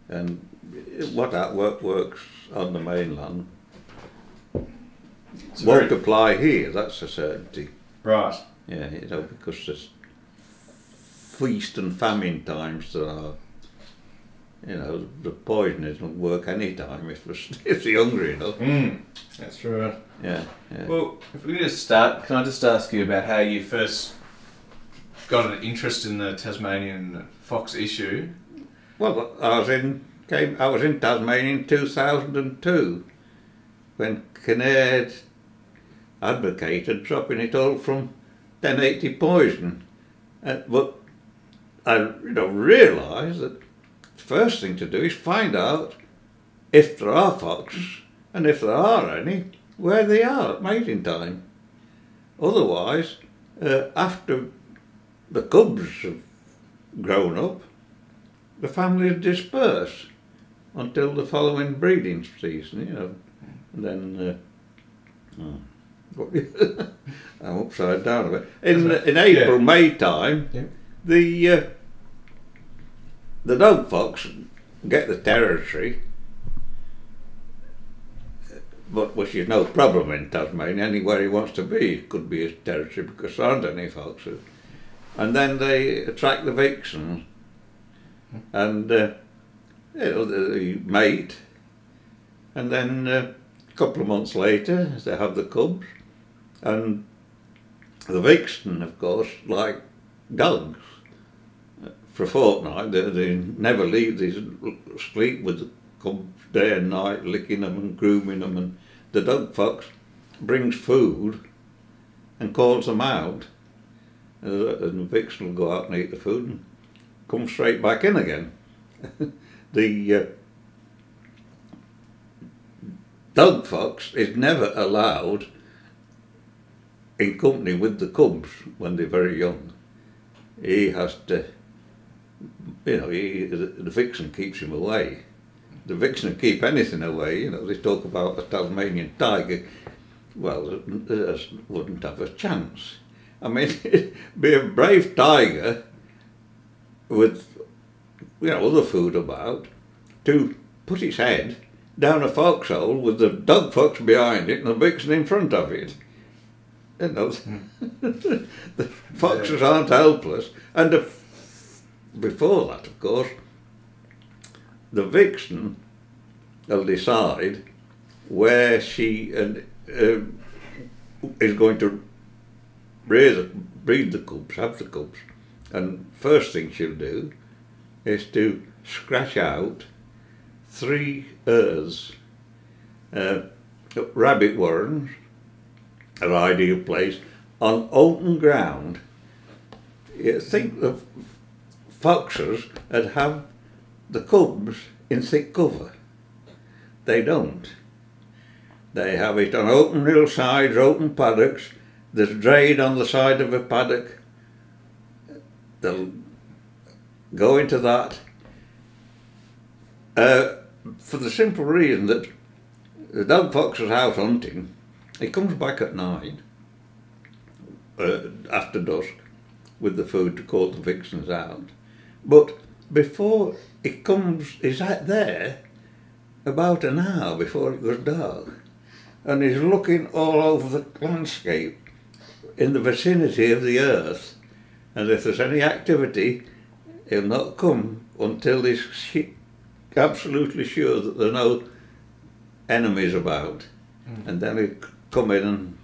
And what that works on the mainland won't apply here, that's a certainty. Right. Yeah, you know, because there's feast and famine times that are, you know, the poison doesn't work any time if you're hungry enough. That's true. Yeah. Well, if we just start, can I just ask you about how you first got an interest in the Tasmanian fox issue? Well, I was in Tasmania in 2002 when Kinnaird advocated dropping it all from 1080 poison, but I realised that the first thing to do is find out if there are foxes, and if there are any, where they are at mating time. Otherwise, after the cubs have grown up, the families disperse until the following breeding season, you know. And then I'm upside down a bit. In April, May time, the dog fox get the territory, but which is no problem in Tasmania. Anywhere he wants to be, it could be his territory because there aren't any foxes. And then they attract the vixens, and they mate, and then a couple of months later they have the cubs, and the vixen, of course, like dogs, for a fortnight they never leave. They sleep with the cubs day and night, licking them and grooming them, and the dog fox brings food and calls them out, and the vixen will go out and eat the food and come straight back in again. The dog fox is never allowed in company with the cubs when they're very young. He has to, you know, the vixen keeps him away. The vixen will keep anything away, you know. They talk about a Tasmanian tiger. Well, it wouldn't have a chance. I mean, be a brave tiger with, you know, other food about, to put its head down a foxhole with the dog fox behind it and the vixen in front of it. You know, the foxes aren't helpless. And before that, of course, the vixen will decide where she is going to breed the cubs, have the cubs. And first thing she'll do is to scratch out 3 earths, rabbit warrens, an ideal place, on open ground. You think the foxes would have the cubs in thick cover. They don't. They have it on open hillsides, open paddocks. There's drain on the side of a paddock. They'll go into that for the simple reason that the dog fox is out hunting. He comes back at night after dusk with the food to call the vixens out. But before it comes, he's out there about an hour before it goes dark, and he's looking all over the landscape in the vicinity of the earth, and if there's any activity, he'll not come until he's absolutely sure that there are no enemies about, and then he'll come in and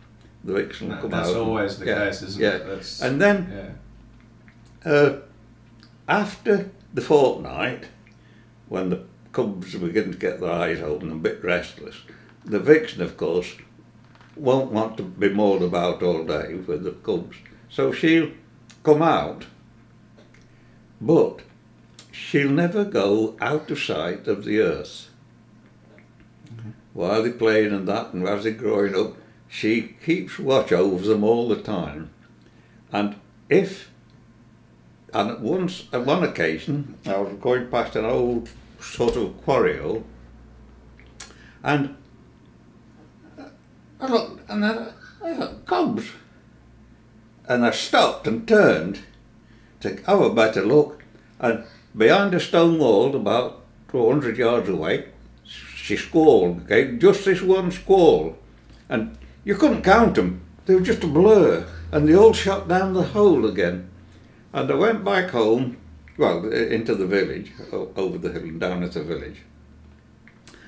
the vixen will come out. That's always the case, isn't it? That's, and then after the fortnight, when the cubs begin to get their eyes open and a bit restless, the vixen, of course, won't want to be mauled about all day with the cubs, so she'll come out, but she'll never go out of sight of the earth. While they're playing and that, and as they're growing up, she keeps watch over them all the time. And at one occasion, I was going past an old sort of quarry hole, and I looked, and I thought, cubs. And I stopped and turned to have a better look, and behind a stone wall about 200 yards away, she squalled, okay, just this one squall. And you couldn't count them, they were just a blur. And they all shot down the hole again. And I went back home, well, into the village, over the hill and down at the village.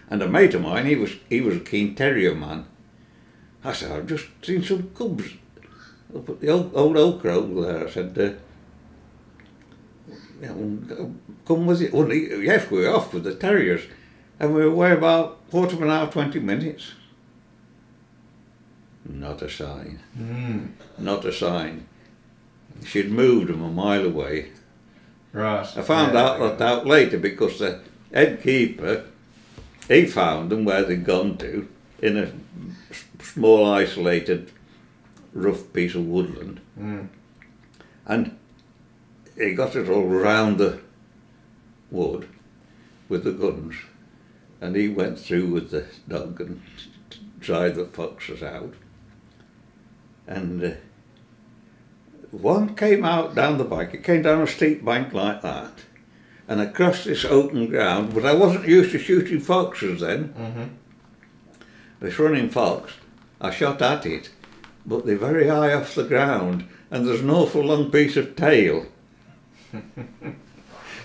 And a mate of mine, he was a keen terrier man. I said, I've just seen some cubs up at the old oak grove there. I said, come with it. Well, yes, we were off with the terriers. And we were away about quarter of an hour, 20 minutes. Not a sign. Not a sign. She'd moved them a mile away. Right. I found out later because the head keeper, he found them where they'd gone to in a small isolated rough piece of woodland. And he got it all round the wood with the guns, and he went through with the dog and tried the foxes out. And one came out down the bank. It came down a steep bank like that and across this open ground, but I wasn't used to shooting foxes then. This running fox, I shot at it, but they're very high off the ground and there's an awful long piece of tail.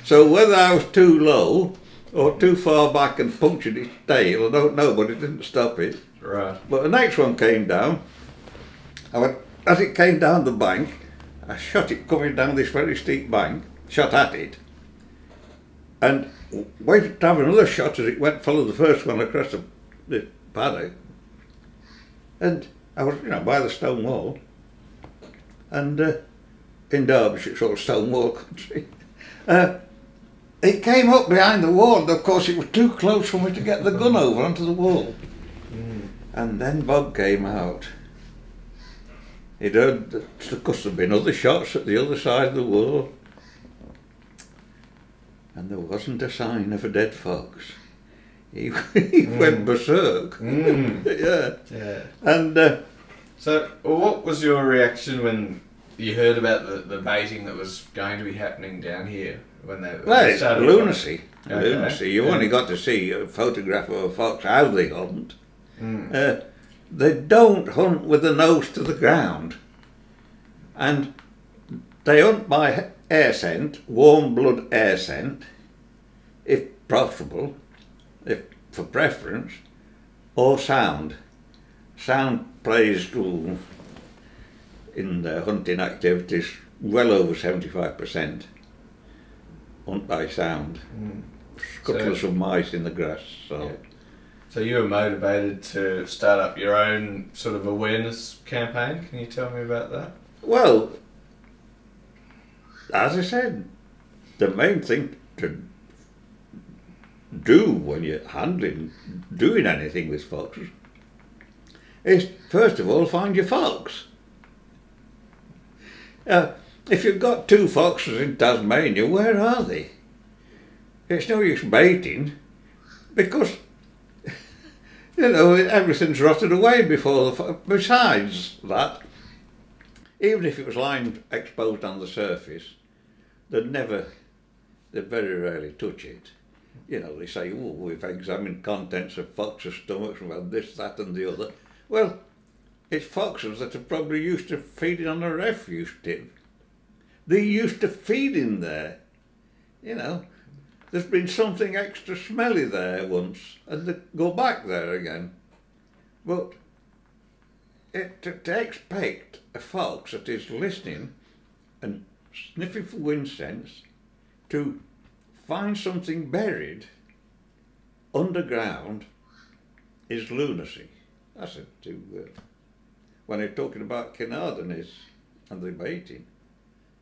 So whether I was too low or too far back and punctured its tail, I don't know, but it didn't stop it. Right. But the next one came down. As it came down the bank, I shot it coming down this very steep bank, shot at it, and waited to have another shot as it went, followed the first one across the paddock. And I was, by the stone wall, and in Derbyshire, it's all stone wall country. It came up behind the wall, and of course it was too close for me to get the gun over onto the wall. And then Bob came out. He'd heard that there must have been other shots at the other side of the wall. And there wasn't a sign of a dead fox. He went berserk. Yeah. And so, what was your reaction when you heard about the baiting that was going to be happening down here? When they started lunacy. Okay. Lunacy. You only got to see a photograph of a fox, how they hunt. They don't hunt with the nose to the ground. And they hunt by air scent, warm blood air scent, if possible, if for preference, or sound. Sound plays in the hunting activities well over 75%. Hunt by sound. Scuttlers of mice in the grass. So you were motivated to start up your own sort of awareness campaign. Can you tell me about that? Well, as I said, the main thing to do when you're doing anything with foxes, is first of all find your fox. If you've got 2 foxes in Tasmania, where are they? It's no use baiting, because everything's rotted away before the fox. Besides that, even if it was lying exposed on the surface, they'd very rarely touch it. They say, oh, we've examined contents of foxes' stomachs, and well, this, that and the other. Well, it's foxes that are probably used to feeding on a refuse tip. They're used to feeding there. There's been something extra smelly there once, and they go back there again. But to expect a fox that is listening and sniffing for wind scents to find something buried underground is lunacy. That's it. When they're talking about Carnarvon and the baiting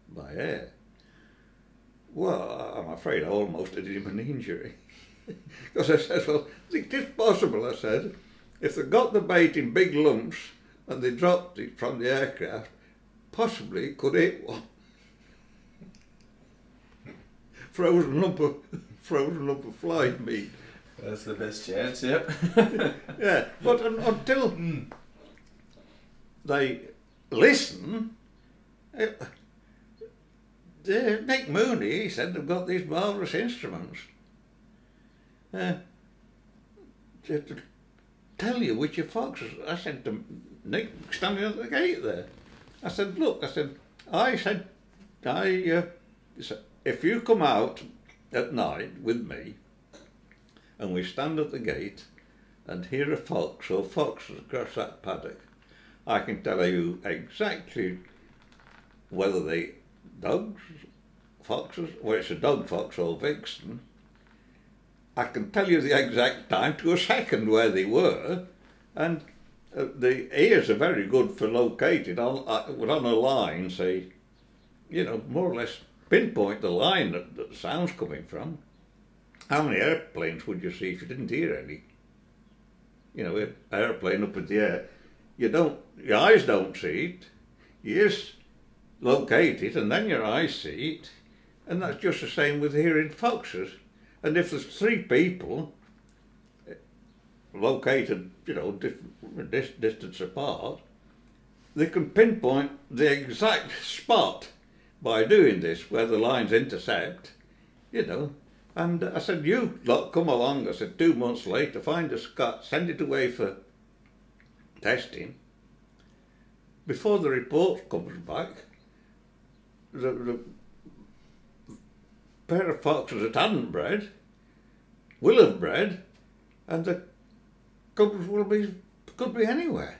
by air. Well, I'm afraid I almost did him an injury. Because I said, well, I think it's possible, I said, if they got the bait in big lumps and they dropped it from the aircraft, possibly it could hit one. Frozen lump of fly meat. That's the best chance, yep. Yeah, but until they listen, Nick Mooney, he said they've got these marvellous instruments. to tell you which are foxes. I said to Nick, standing at the gate there, I said, look, if you come out at night with me and we stand at the gate and hear a fox or foxes across that paddock, I can tell you exactly whether they dogs, foxes, whether it's a dog fox or vixen. I can tell you the exact time to a second where they were, and the ears are very good for locating on a line, say, more or less pinpoint the line that the sound's coming from. How many airplanes would you see if you didn't hear any? An airplane up in the air, your eyes don't see it, you just locate it and then your eyes see it, and that's just the same with hearing foxes. And if there's three people located, different distance apart, they can pinpoint the exact spot by doing this, where the lines intersect, And I said, you lot come along, I said, 2 months later, find a scat, send it away for testing. Before the report comes back, the pair of foxes that hadn't bred will have bred, and the cubs could be anywhere.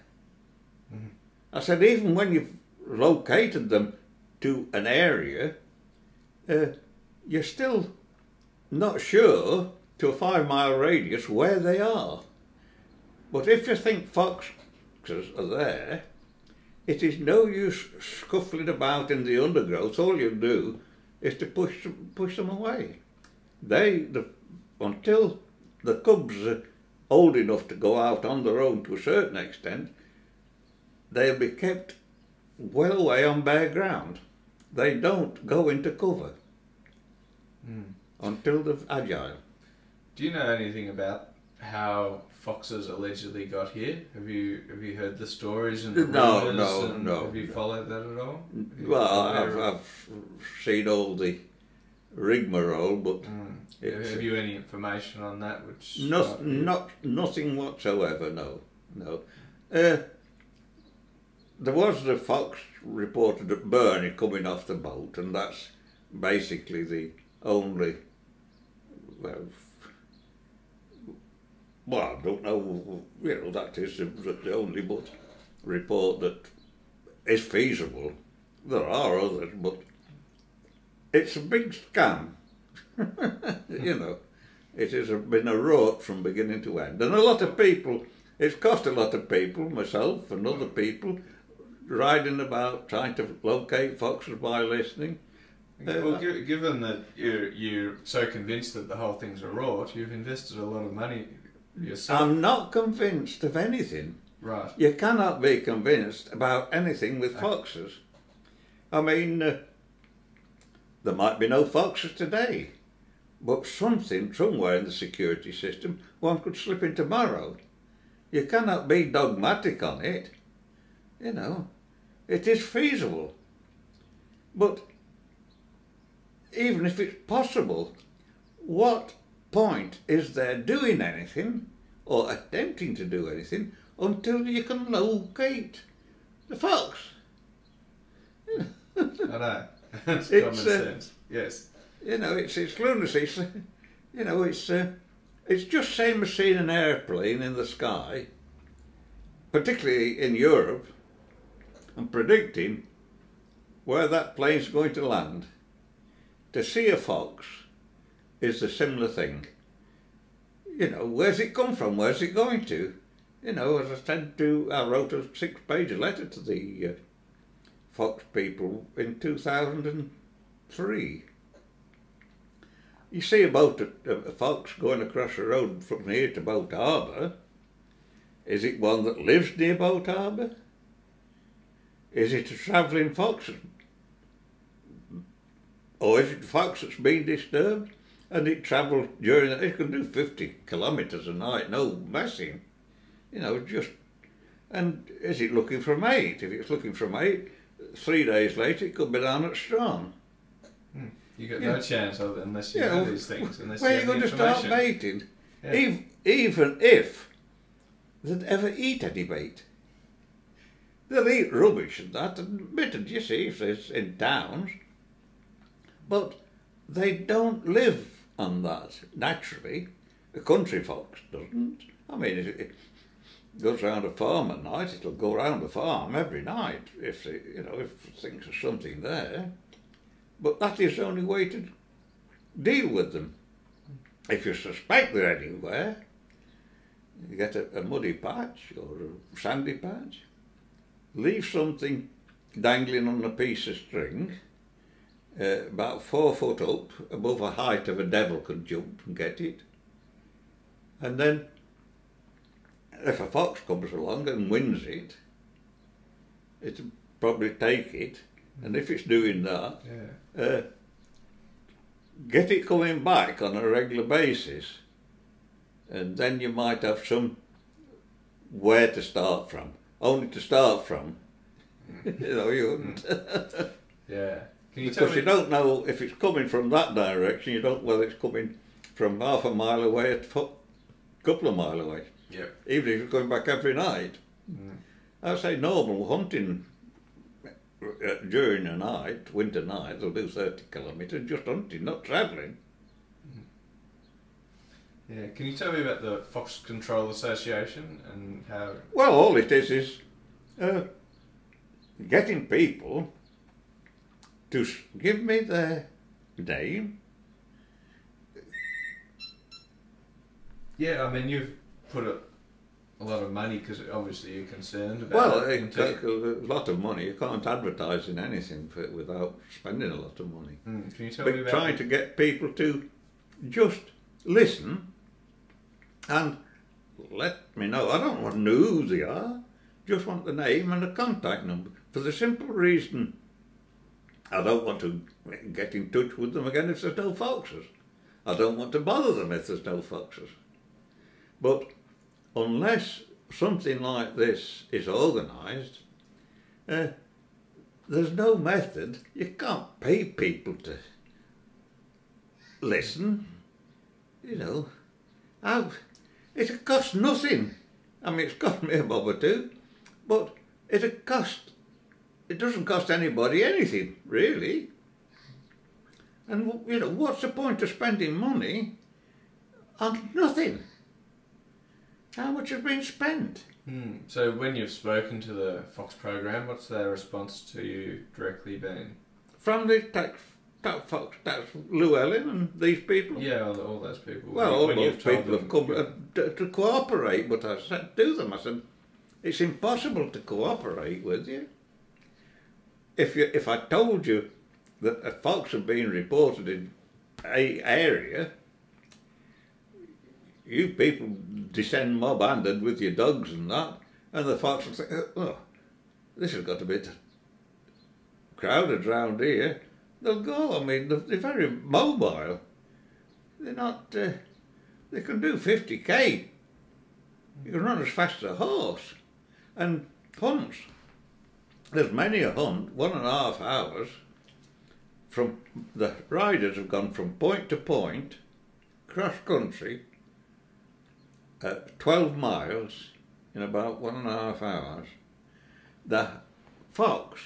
Mm-hmm. I said, even when you've located them to an area, you're still not sure to a 5-mile radius where they are. But if you think foxes are there, it is no use scuffling about in the undergrowth. All you do is to push them away. Until the cubs are old enough to go out on their own to a certain extent, they'll be kept well away on bare ground. They don't go into cover until they're agile. Do you know anything about how foxes allegedly got here? Have you heard the stories and the rumours? No. Have you followed that at all? Well, I've seen all the rigmarole, but have you any information on that? Which nothing whatsoever. No. There was the fox reported at Burney coming off the boat, and that's basically the only. Well, I don't know, that is the only but report that is feasible. There are others, but it's a big scam. It has been a rot from beginning to end. And a lot of people, it's cost a lot of people, myself and other people, riding about trying to locate foxes by listening. Well, given that you're so convinced that the whole thing's a rot, you've invested a lot of money yourself. I'm not convinced of anything. Right. You cannot be convinced about anything with foxes. I mean, there might be no foxes today, but somewhere in the security system, one could slip in tomorrow. You cannot be dogmatic on it. It is feasible. But even if it's possible, what point is there doing anything or attempting to do anything until you can locate the fox? I know. That's common sense. Yes. It's lunacy. It's just same as seeing an airplane in the sky, particularly in Europe, and predicting where that plane's going to land. To see a fox is a similar thing. Where's it come from? Where's it going to? As I said I wrote a 6-page letter to the fox people in 2003. You see a fox going across the road from here to Boat Harbour. Is it one that lives near Boat Harbour? Is it a travelling fox? Or is it a fox that's been disturbed and it travels during it can do 50 kilometres a night, no messing. And is it looking for a mate? If it's looking for a mate, 3 days later it could be down at Strawn. You got no chance of it unless you know these things. Unless where you are you going to start mating? Yeah. Even if they'd ever eat any bait. They'll eat rubbish and that, admitted, you see, if it's in towns. But they don't live on that naturally. The country fox doesn't. I mean, if it goes round a farm at night, it'll go round the farm every night if it thinks there's something there. But that is the only way to deal with them. If you suspect they're anywhere, you get a muddy patch or a sandy patch, leave something dangling on a piece of string, about 4 foot up, above a height of a devil could jump and get it. And then, if a fox comes along and wins it, it'll probably take it. And if it's doing that, get it coming back on a regular basis, and then you might have some where to start from. Only to start from, you wouldn't. Yeah. Can you because you don't know if it's coming from that direction. You don't know whether it's coming from half a mile away, a couple of miles away. Yeah. Even if it's going back every night. I'd say normal hunting during the night, winter night, they'll do 30 kilometres just hunting, not travelling. Yeah, can you tell me about the Fox Control Association and how... Well, all it is getting people to give me their name. Yeah, I mean, you've put a lot of money because obviously you're concerned about it takes a lot of money. You can't advertise in anything without spending a lot of money. Can you tell me about... trying to get people to just listen and let me know. I don't want to know who they are, just want the name and the contact number, for the simple reason I don't want to get in touch with them again if there's no foxes. I don't want to bother them if there's no foxes. But unless something like this is organised, there's no method. You can't pay people to listen, It costs nothing. I mean, it's cost me a bob or two, but it doesn't cost anybody anything, really. And, what's the point of spending money on nothing? How much has been spent? So when you've spoken to the Fox program, what's their response to you directly been? From the Fox, that's Llewellyn and these people? Yeah, all those people. Well, all those people have come to cooperate, but I said to them, I said, it's impossible to cooperate with you. If I told you that a fox had been reported in a area, you people descend mob-handed with your dogs and that, and the fox will say, oh, this has got a bit crowded round here. They'll go. I mean, they're very mobile. They're not... they can do 50k. You can run as fast as a horse. And hunts. There's many a hunt, 1.5 hours, from the riders have gone from point to point, cross country, 12 miles in about 1.5 hours. The fox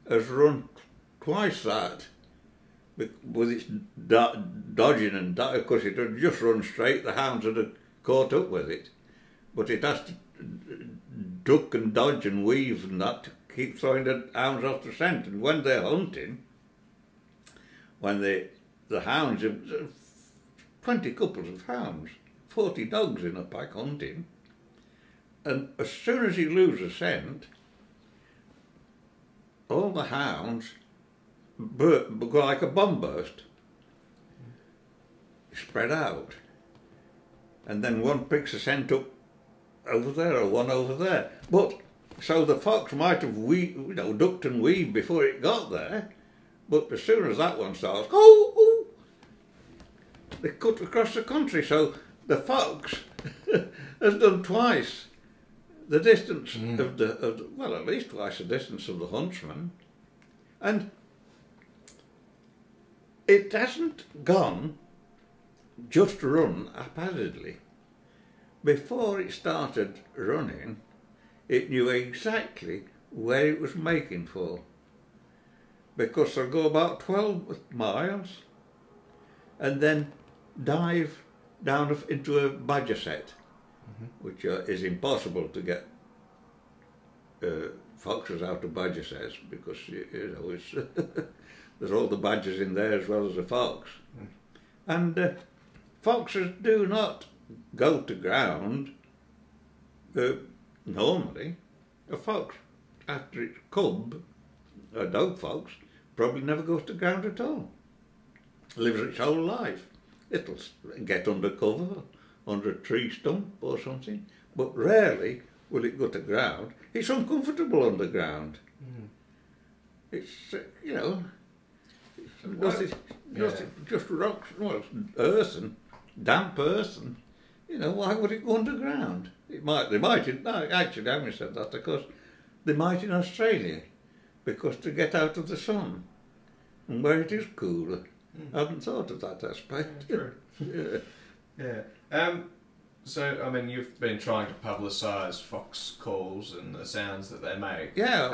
has run twice that with its dodging and of course it doesn't just run straight, the hounds would have caught up with it, but it has to duck and dodge and weave and that to keep throwing the hounds off the scent. And when they're hunting, when the hounds have 20 couples of hounds, 40 dogs in a pack hunting, and as soon as you lose a scent, all the hounds go like a bomb burst, spread out, and then one picks a scent up over there or one over there. But so the fox might have ducked and weaved before it got there, but as soon as that one starts, they cut across the country. So the fox has done twice the distance of at least twice the distance of the huntsman, and it hasn't gone just run haphazardly. before it started running, it knew exactly where it was making for. Because they'll go about 12 miles and then dive down into a badger set, which is impossible to get foxes out of badger sets, because it's there's all the badgers in there as well as the fox. And foxes do not go to ground normally. A fox, after its cub, a dog fox, probably never goes to ground at all. Lives its whole life. It'll get under cover, under a tree stump or something, but rarely will it go to ground. It's uncomfortable on the ground. It's, nothing, just rocks, earth and damp earth, and, why would it go underground? They might, actually, I haven't said that, because they might in Australia, because to get out of the sun, and where it is cooler. I hadn't thought of that aspect. Yeah, true. Yeah. So, I mean, you've been trying to publicise fox calls and the sounds that they make. Yeah,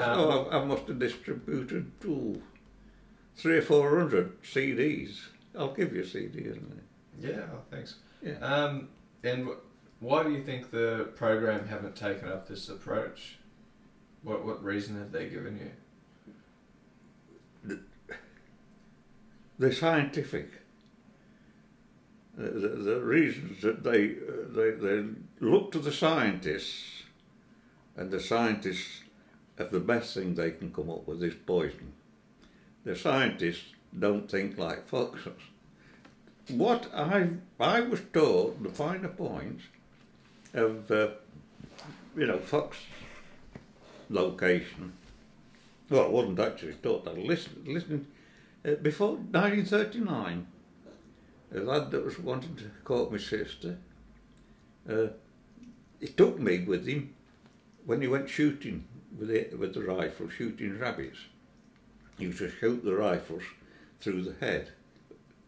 I must have distributed 300 or 400 CDs. I'll give you a CD, isn't it? Yeah, thanks. Yeah. And why do you think the program haven't taken up this approach? What reason have they given you? The scientific. The reasons that they look to the scientists, and the scientists have the best thing they can come up with is poison. The scientists don't think like foxes. What I was taught, the finer points of fox location. Well, I wasn't actually taught that. Listen. Before 1939, a lad that was wanting to court my sister, he took me with him when he went shooting with the rifle, shooting rabbits. He used to shoot the rifles through the head,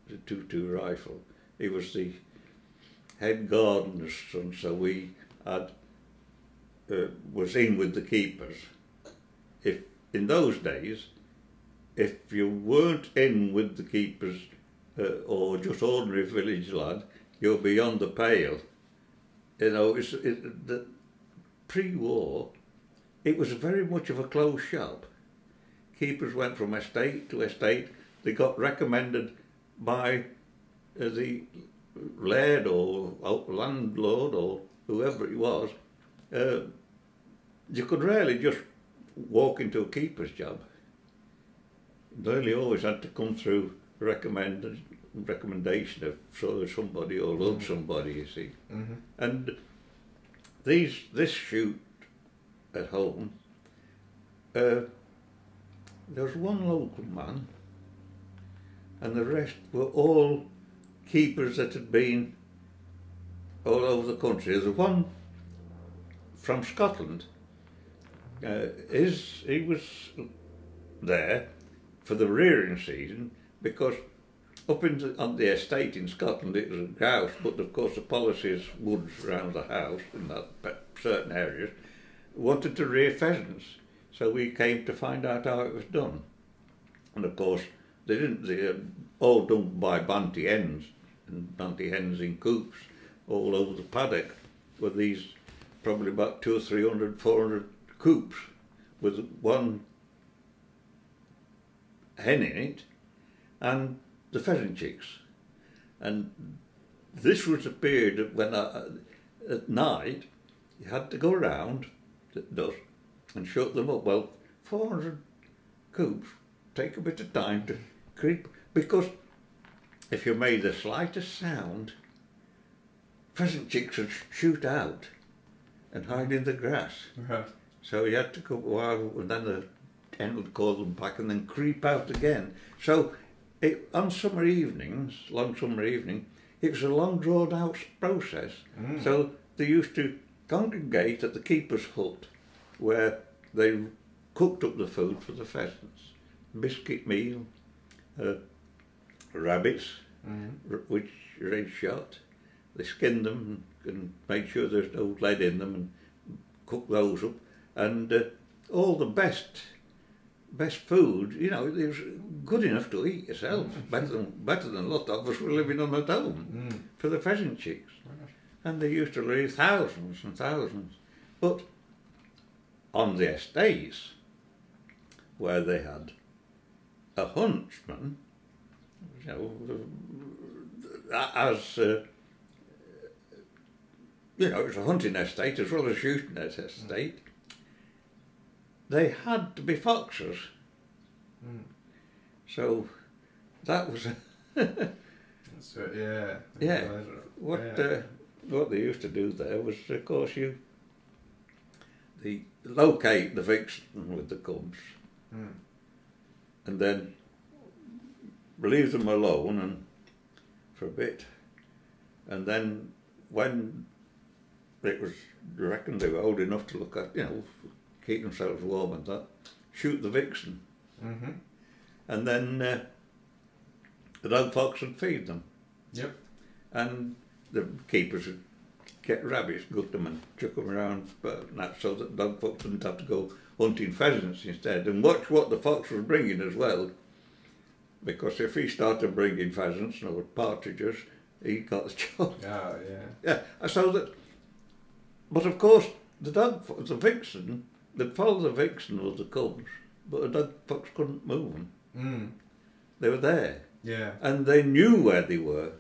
the 2-2 rifle. He was the head gardener's son, so we had was in with the keepers. If in those days, if you weren't in with the keepers or just ordinary village lad, you're beyond the pale. The pre-war, it was very much of a closed shop. Keepers went from estate to estate. They got recommended by the laird or landlord or whoever it was. You could rarely just walk into a keeper's job. Nearly always had to come through recommendation of somebody or love somebody, you see. And this shoot at home, there was one local man, and the rest were all keepers that had been all over the country. There's one from Scotland. He was there for the rearing season, because up on the estate in Scotland it was a grouse, but of course the policy is woods around the house in that certain areas, wanted to rear pheasants. So we came to find out how it was done. And of course they're all done by banty hens, and banty hens in coops all over the paddock, with these probably about 200 or 300, 400 coops with one hen in it and the pheasant chicks. And this was a period when at night you had to go around at dusk and shut them up. Well, 400 coops take a bit of time to creep, because if you made the slightest sound, pheasant chicks would shoot out and hide in the grass. Right. So you had to go a while, and then the hen would call them back and then creep out again. So on summer evenings, long summer evening, it was a long drawn out process. So they used to congregate at the keeper's hut, where they cooked up the food for the pheasants, biscuit meal, rabbits, which red shot, they skinned them and made sure there's no lead in them and cooked those up. And all the best food, you know, it was good enough to eat yourself. Better than a lot of us were living on the dome for the pheasant chicks. Right. And they used to lay thousands and thousands. But on the estates, where they had a huntsman, you know, as you know, it was a hunting estate as well as shooting estate. They had to be foxes. So that was so, yeah. Yeah. What they used to do there was, of course, they locate the vixen with the cubs, and then leave them alone and for a bit, and then when it was reckoned they were old enough to look at, you know, keep themselves warm and that, shoot the vixen, and then the dog fox would feed them. Yep. And the keepers would get rabbits, gut them and chuck them around, but that's so that dog fox wouldn't have to go hunting pheasants instead, and watch what the fox was bringing as well, because if he started bringing pheasants or partridges, he got the job. Oh, yeah. Yeah, so that, but of course, the vixen, they'd follow the vixen or the cubs, but the dog fox couldn't move them. They were there. Yeah. And they knew where they were,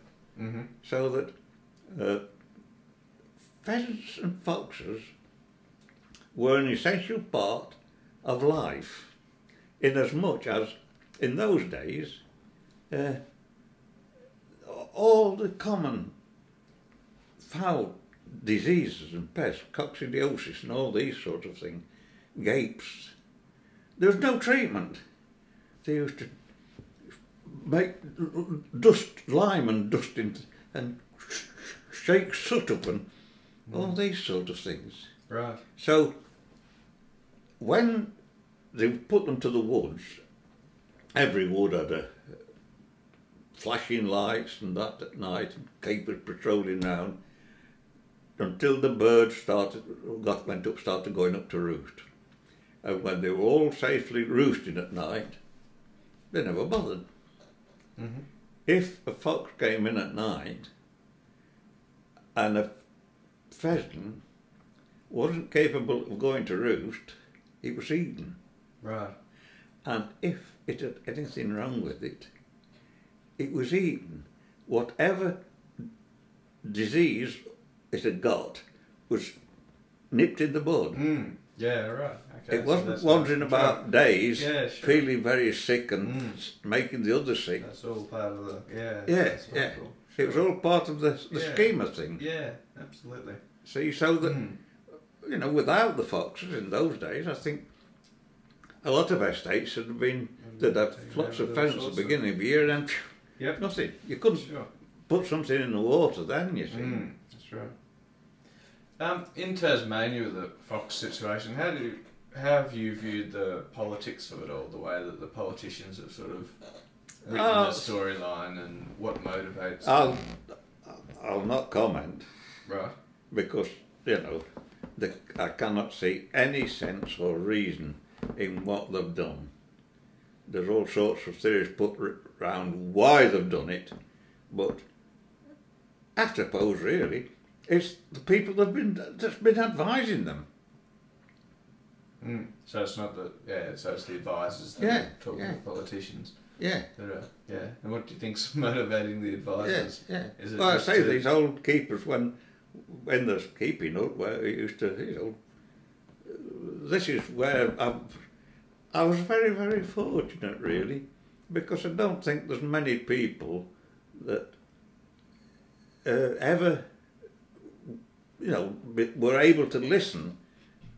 so that pheasants and foxes were an essential part of life, in as much as, in those days, all the common fowl diseases and pests, coccidiosis and all these sort of things, gapes, there was no treatment. They used to make lime and dust into, and shake soot up and all these sort of things. Right. So when they put them to the woods, every wood had a flashing lights and that at night, and keepers patrolling round until the birds started going up to roost. And when they were all safely roosting at night, they never bothered. If a fox came in at night and a pheasant wasn't capable of going to roost, it was eaten. Right. And if it had anything wrong with it, it was eaten. Whatever disease it had got was nipped in the bud. Yeah, right. Okay. It wasn't wandering about days, sure. feeling very sick and making the others sick. That's all part of the, Yeah. Sure. It was all part of the scheme of things. Yeah, absolutely. See, so that, you know, without the foxes in those days, I think a lot of estates had had flocks of pheasants at the beginning of the year and nothing. You couldn't put something in the water then, you see. That's right. In Tasmania with the fox situation, how have you viewed the politics of it all, the way that the politicians have sort of written the storyline and what motivates them? I'll not comment. Right. Because, you know, I cannot see any sense or reason in what they've done. There's all sorts of theories put around why they've done it, but I suppose really it's the people that's been advising them. So it's not so it's the advisors that are talking to the politicians. Yeah. And what do you think's motivating the advisors? Is it I say these old keepers when they're keeping up, where it used to, you know, this is where I was very, very fortunate really, because I don't think there's many people that ever, you know, were able to listen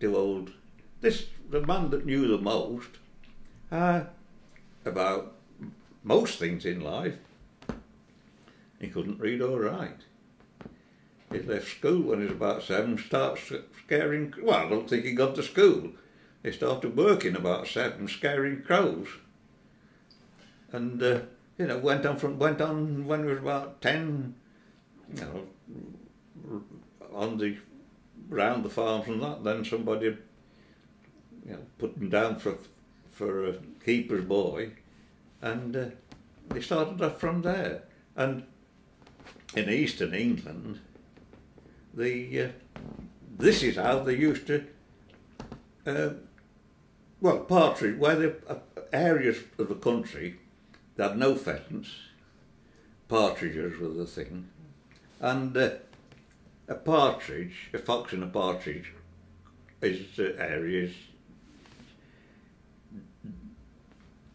to the man that knew the most about most things in life. He couldn't read or write. He left school when he was about 7, starts scaring, well, I don't think he got to school. He started working about 7, scaring crows. And, you know, went on when he was about 10, you know, on the round the farms and that, then somebody, put him down for a keeper's boy, and they started off from there. And in eastern England, this is how they used to. Partridge, where the areas of the country they had no pheasants, partridges were the thing, and a fox and a partridge is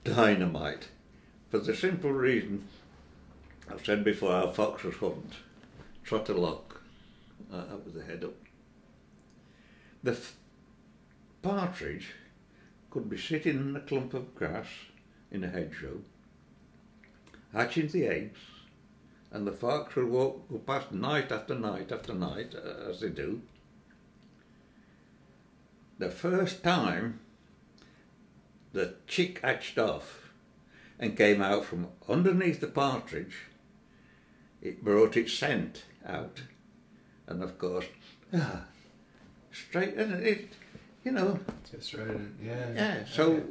dynamite, for the simple reason I've said before, our foxes hunt, trot a lock, with the head up. The partridge could be sitting in a clump of grass in a hedgerow, hatching the eggs, and the fox would go past night after night after night, as they do. The first time the chick hatched off and came out from underneath the partridge, it brought its scent out, and of course, straight, and it, just right in, yeah. Yeah, so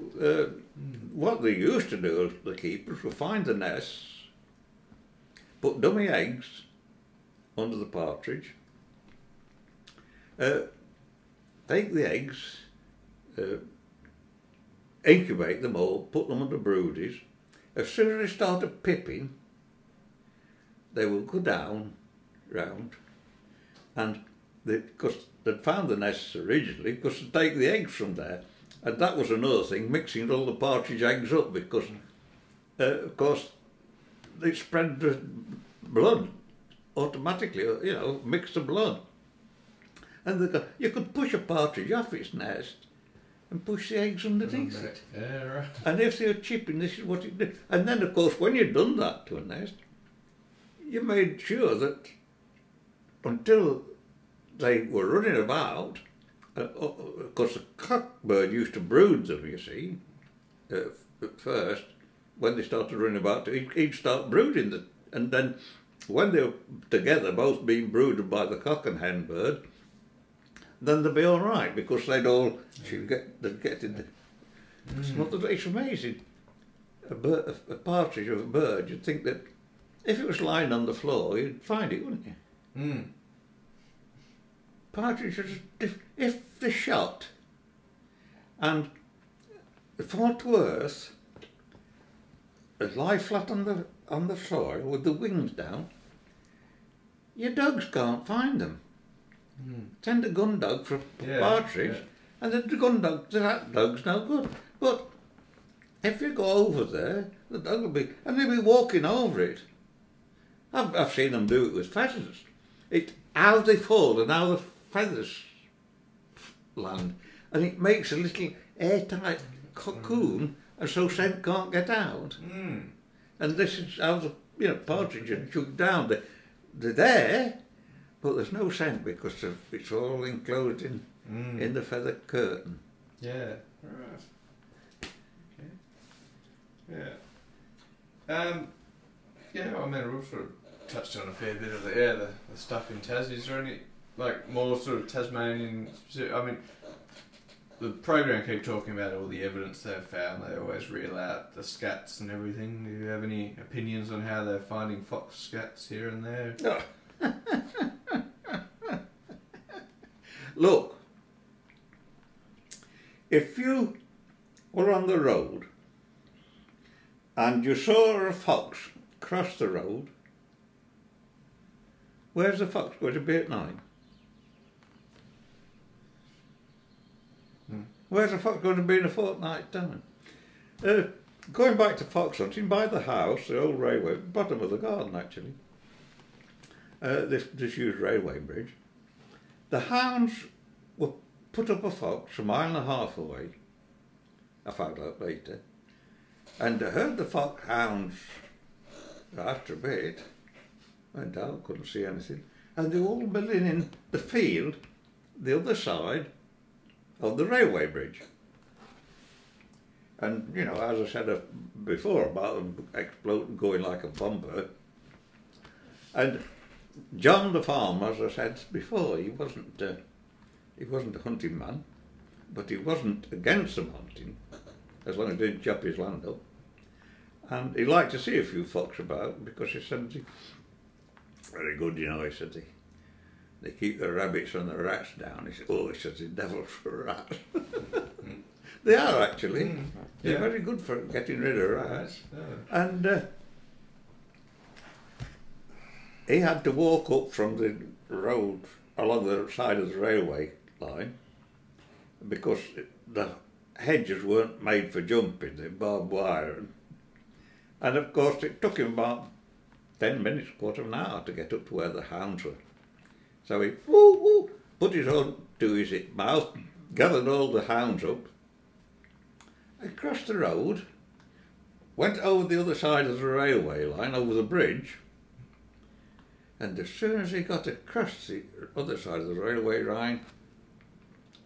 what they used to do, the keepers, would find the nests, put dummy eggs under the partridge, take the eggs, incubate them all, put them under broodies. As soon as they started pipping, they would go down, round, and because they'd found the nests originally, because they'd take the eggs from there. And that was another thing, mixing all the partridge eggs up, because, of course, they spread the blood automatically, mix the blood. And you could push a partridge off its nest and push the eggs underneath it. Yeah, right. And if they were chipping, this is what it did. And then, of course, when you'd done that to a nest, you made sure that until they were running about, because the cockbird used to brood them, you see, at first, when they started running about, he'd start brooding them. And then when they were together, both being brooded by the cock and hen bird, then they'd be all right, because they'd get in the... It's amazing. A partridge or a bird, you'd think that if it was lying on the floor, you'd find it, wouldn't you? Mm. Partridges, if they shot, and Fort Worth, they lie flat on the soil with the wings down, your dogs can't find them. Send a gun dog for a partridge, and the gun dog, that dog's no good. But if you go over there, the dog will be, and they'll be walking over it. I've seen them do it with pheasants. How they fall and how the feathers land, and it makes a little airtight cocoon, and so scent can't get out. And this is how the partridge are chugged down. They're there, but there's no scent because it's all enclosed in the feather curtain. Yeah, right. Okay. Yeah. I mean, we've sort of touched on a fair bit of the stuff in Tassie. Is there any more sort of Tasmanian? I mean, the program keep talking about all the evidence they've found. They always reel out the scats and everything. Do you have any opinions on how they're finding fox scats here and there? Oh. Look, if you were on the road and you saw a fox cross the road, where's the fox going to be at night? Where's the fox going to be in a fortnight's time? Going back to fox hunting, by the house, the old railway, bottom of the garden actually, this disused railway bridge, the hounds would put up a fox a mile and a half away, I found out later, and I heard the fox hounds after a bit, went out, couldn't see anything, and they were all milling in the field, the other side of the railway bridge. And, as I said before about them exploding, going like a bomber, and John the farmer, as I said before, he wasn't a hunting man, but he wasn't against some hunting, as long as he didn't chop his land up. And he liked to see a few fox about, because he said, very good, you know, he said, they keep the rabbits and the rats down. He said, oh, he says, the devil's for rats. They are actually. They're very good for getting rid of rats. And he had to walk up from the road along the side of the railway line, because the hedges weren't made for jumping, they're barbed wire. And of course it took him about 10 minutes, quarter of an hour to get up to where the hounds were. So he put his own to his mouth, gathered all the hounds up, and crossed the road, went over the other side of the railway line, over the bridge, and as soon as he got across the other side of the railway line,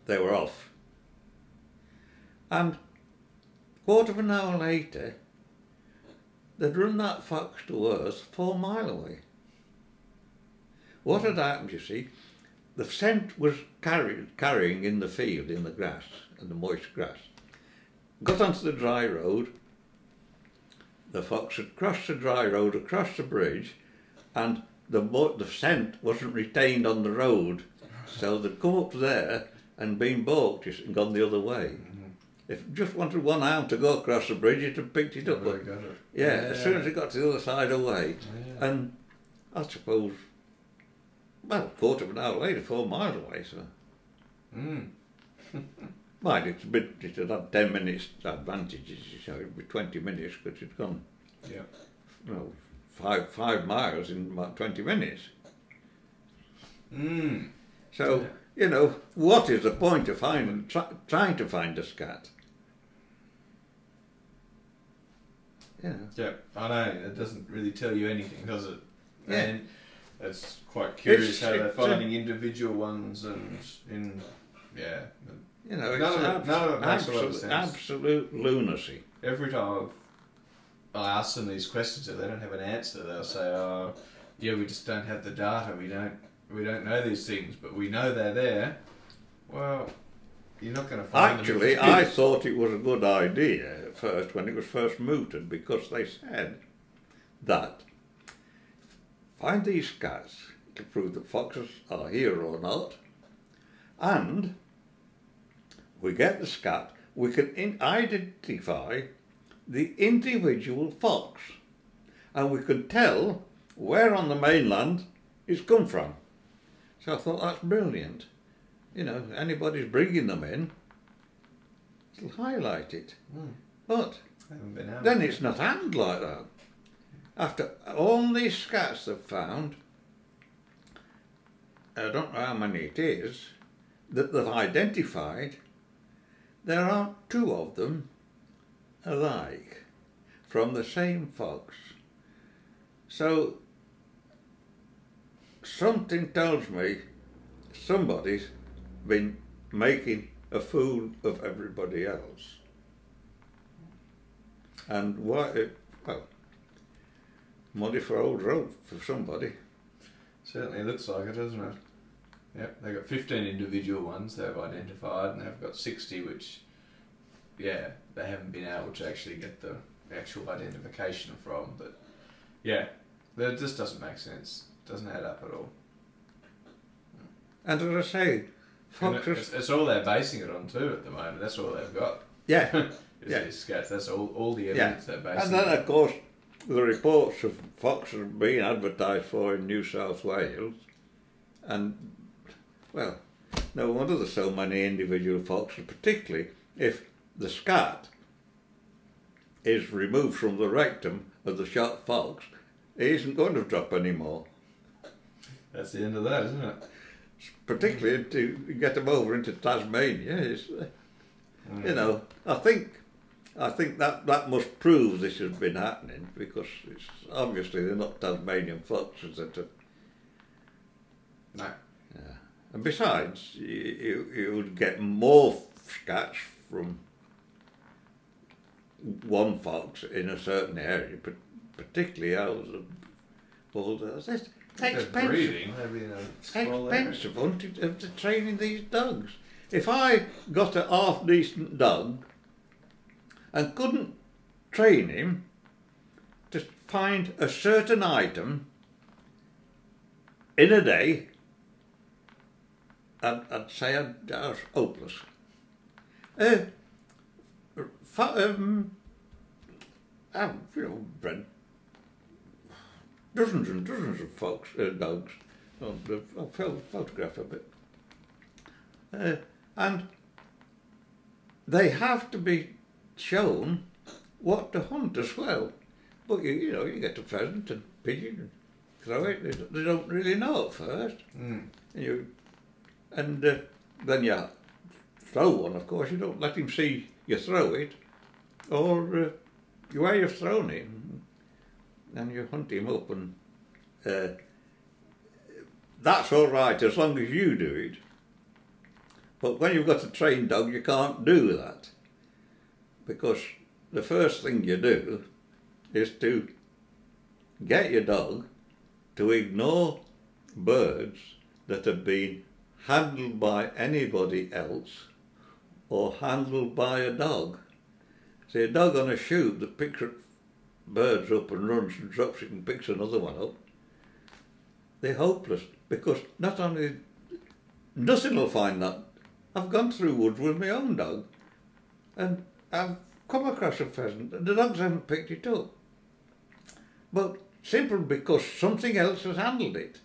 they were off. And quarter of an hour later, they'd run that fox to us 4 miles away. What had happened, you see, the scent was carrying in the field, in the grass, in the moist grass. Got onto the dry road, the fox had crossed the dry road, across the bridge, and the scent wasn't retained on the road, so they'd come up there and been balked and gone the other way. If it just wanted one hound to go across the bridge, it'd have picked it up. But, as soon as it got to the other side away. And I suppose, well, quarter of an hour later, 4 miles away, so. Mind, it had had 10 minutes advantage, so it'd be 20 minutes, because it's gone, five miles in about 20 minutes. So, you know, what is the point of trying to find a scat? Yeah, I know, it doesn't really tell you anything, does it? Yeah. And it's quite curious how they're finding individual ones and you know, none of it makes a lot of sense. Absolute lunacy. Every time I ask them these questions, if they don't have an answer, they'll say, "Oh, yeah, we just don't have the data. We don't know these things, but we know they're there." Well, you're not going to find them. Actually, I thought it was a good idea at first when it was first mooted, because they said that find these scats to prove that foxes are here or not, and we get the scat, we can identify the individual fox, and we can tell where on the mainland it's come from. So I thought, that's brilliant. You know, anybody's bringing them in, it'll highlight it. But then it's not handled like that. After all these scats they've found, I don't know how many it is, that they've identified, there aren't 2 of them alike, from the same fox. So something tells me somebody's been making a fool of everybody else. And well, money for old rope for somebody. Certainly looks like it, doesn't it? Yep, they've got 15 individual ones they've identified, and they've got 60 which, they haven't been able to actually get the actual identification from. But that just doesn't make sense. Doesn't add up at all. And as I say, foxes... It's all they're basing it on too at the moment. That's all they've got. These scats. That's all the evidence they're basing it on. And then, of course, the reports of foxes being advertised for in New South Wales, and, well, no wonder there's so many individual foxes, particularly if the scat is removed from the rectum of the shot fox, he isn't going to drop anymore. That's the end of that, isn't it? Particularly to get them over into Tasmania. You know, I think that must prove this has been happening, because it's obviously they're not Tasmanian foxes that are... No. And besides, you would get more scats from one fox in a certain area, particularly out of all expensive. Breeding, maybe in a small area. Expensive to training these dogs. If I got a half decent dog and couldn't train him to find a certain item in a day, I'd say I was hopeless. I've bred dozens and dozens of dogs. I'll photograph a bit. And they have to be shown what to hunt as well. But you get a pheasant and pigeon and throw it. They don't really know at first. And then you throw one. Of course, you don't let him see you throw it, or where you've thrown it, and you hunt him up, and that's all right as long as you do it. But when you've got a trained dog, you can't do that, because the first thing you do is to get your dog to ignore birds that have been handled by anybody else or handled by a dog. See, a dog on a shoot that picks birds up and runs and drops it and picks another one up, they're hopeless, because not only nothing will find that. I've gone through woods with my own dog and I've come across a pheasant and the dogs haven't picked it up. But simply because something else has handled it.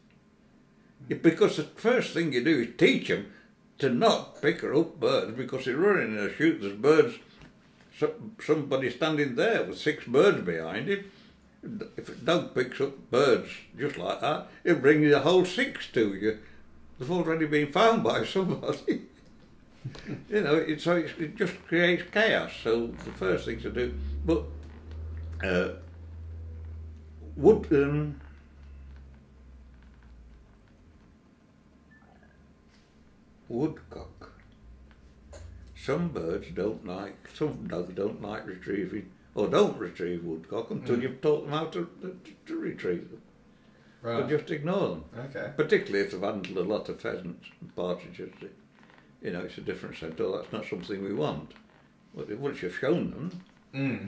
Because the first thing you do is teach them to not pick up birds, because they're running in a shoot, there's birds, somebody standing there with 6 birds behind him. If a dog picks up birds just like that, it'll bring you the whole 6 to you. They've already been found by somebody. It just creates chaos. So the first thing to do, but woodcock. Some birds don't like, some dogs don't like retrieving, or don't retrieve woodcock until you've taught them how to retrieve them. Right. Or just ignore them. Okay. Particularly if they've handled a lot of pheasants and partridges. It's a different scent. Oh, that's not something we want. But once you've shown them,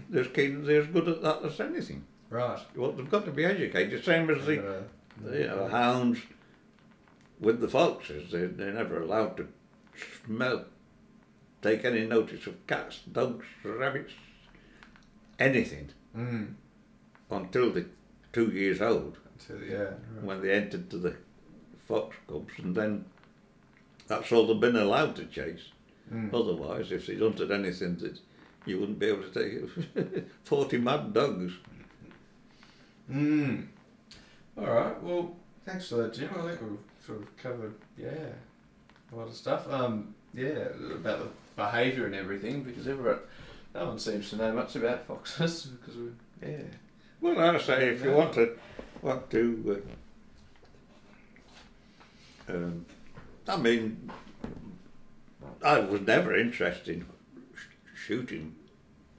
they're as good at that as anything. Right. Well, they've got to be educated. Same as the hounds with the foxes. They're never allowed to smell, take any notice of cats, dogs, rabbits, anything, until they're 2 years old. When they entered to the fox cubs, and then that's all they've been allowed to chase. Otherwise, if they'd hunted anything, that you wouldn't be able to take 40 mad dogs. All right. Well, thanks for that, Jim. I think we've sort of covered, a lot of stuff. About the behaviour and everything, because no one seems to know much about foxes. Because Well, I say if you want to, I mean, I was never interested in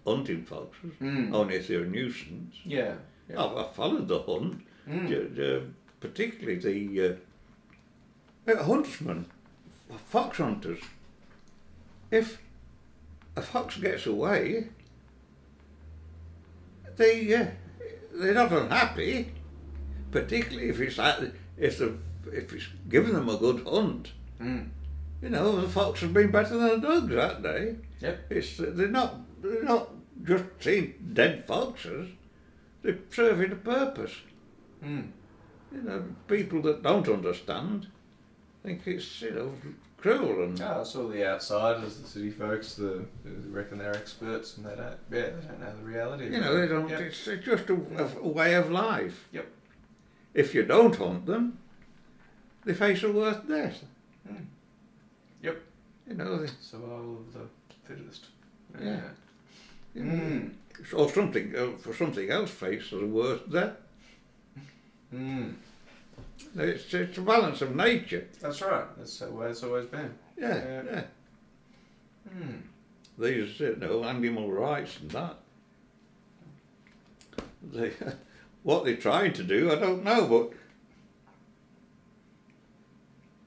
hunting foxes, only if they're a nuisance. Yeah. I followed the hunt, particularly the huntsmen, fox hunters. If a fox gets away, they're not unhappy, particularly if it's given them a good hunt. The fox has been better than the dogs that day. Yep. They're not just seeing dead foxes. They're serving a purpose. People that don't understand think it's cruel and. It's all the outsiders, the city folks, who reckon they're experts, and they don't know the reality. They don't. Yep. It's just a way of life. Yep. If you don't hunt them, they face a worse death. Yep. Survival of the fittest. Or something for something else face a worse death. It's a balance of nature. That's right. That's the way it's always been. Yeah. These animal rights and that. What they're trying to do, I don't know, but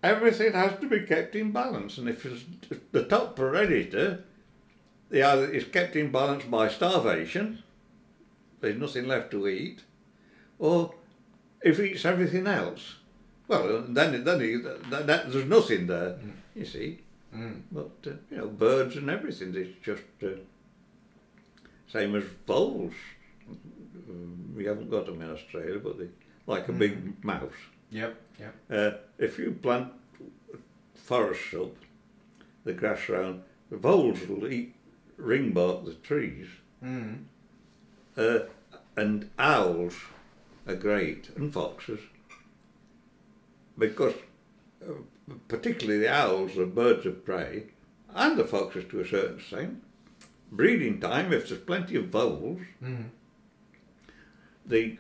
everything has to be kept in balance, and if it's the top predator, either is kept in balance by starvation, there's nothing left to eat, or if he eats everything else, well, then there's nothing there, you see. But, you know, birds and everything, it's just same as voles. We haven't got them in Australia, but they like a big mouse. Yep. If you plant forests up, the grass round, the voles will eat ringbark the trees. And owls are great, and foxes, because particularly the owls are birds of prey, and the foxes to a certain extent. Breeding time, if there's plenty of voles, the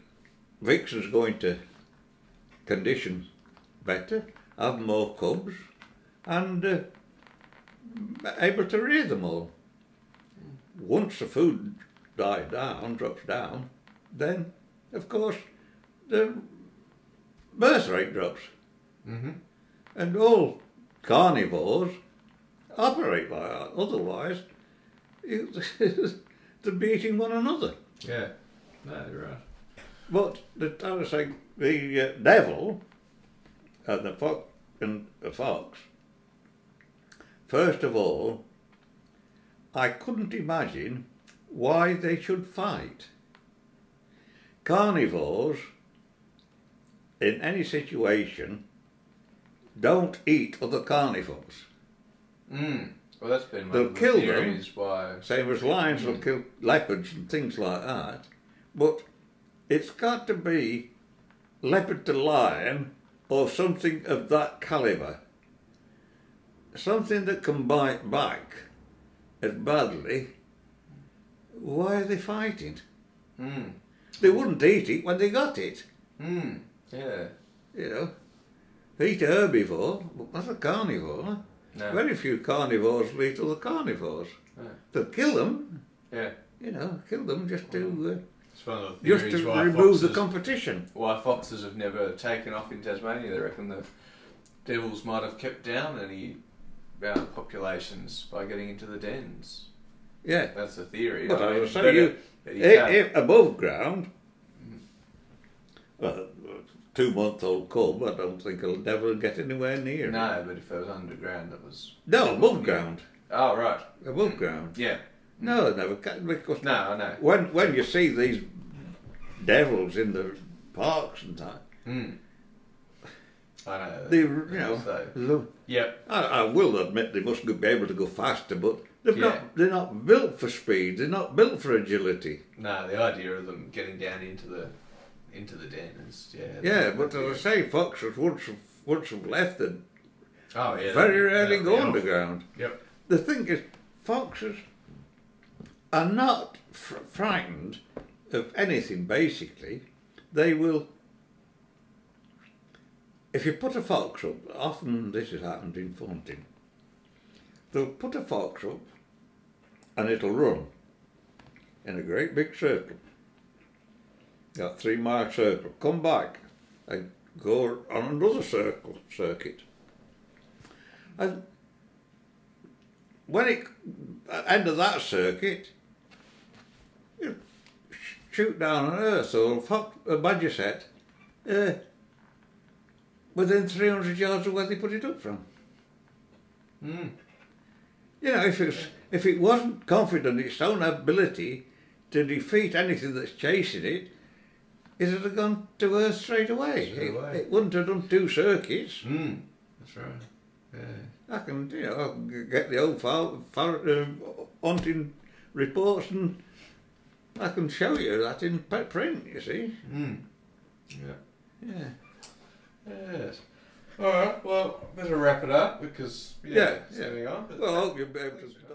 vixen's going to condition better, have more cubs, and able to rear them all. Once the food drops down, then, of course, the birth rate drops. And all carnivores operate like that. Otherwise, they're beating one another. Yeah, no, you're right. But I was saying, the devil and the fox, first of all, I couldn't imagine why they should fight. Carnivores, in any situation, don't eat other carnivores. Well, that's been one They'll of the kill theories them, why. same as lions will kill leopards and things like that. But it's got to be leopard to lion or something of that calibre. Something that can bite back as badly. Why are they fighting? They wouldn't eat it when they got it. Yeah. You know, eat a herbivore, but not a carnivore. No. Very few carnivores will eat other carnivores. Yeah. They'll kill them. Yeah. You know, kill them just to It's one of the theories why remove the foxes, competition. why foxes have never taken off in Tasmania. They reckon the devils might have kept down any populations by getting into the dens. Yeah. That's the theory. But I mean, I say if above ground, well, 2-month-old cub, I don't think it'll never get anywhere near. No, but if it was underground, that was... No, above ground. Oh, right. Above ground. Yeah. No, they never can, because No, I know. when you see these devils in the parks and that, I know. they, you know, Yep. I will admit they must be able to go faster, but they're not built for speed. They're not built for agility. No, the idea of them getting down into the den is But as I say, foxes once have left it, very rarely go underground. Yep. The thing is, foxes are not frightened of anything. Basically, they will. If you put a fox up, often this has happened in Fontaine, they'll put a fox up and it'll run in a great big circle, a 3-mile circle, come back and go on another circuit. And when it end of that circuit, you shoot down on earth or a badger set within 300 yards of where they put it up from. You know, if it wasn't confident in its own ability to defeat anything that's chasing it, it'd have gone to earth straight away. It wouldn't have done 2 circuits. That's right. Yeah. I can, get the old hunting reports and I can show you that in print, you see. Yeah. Yes. All right. Well, better wrap it up because it's getting on. Well, I hope you'll be able to stop.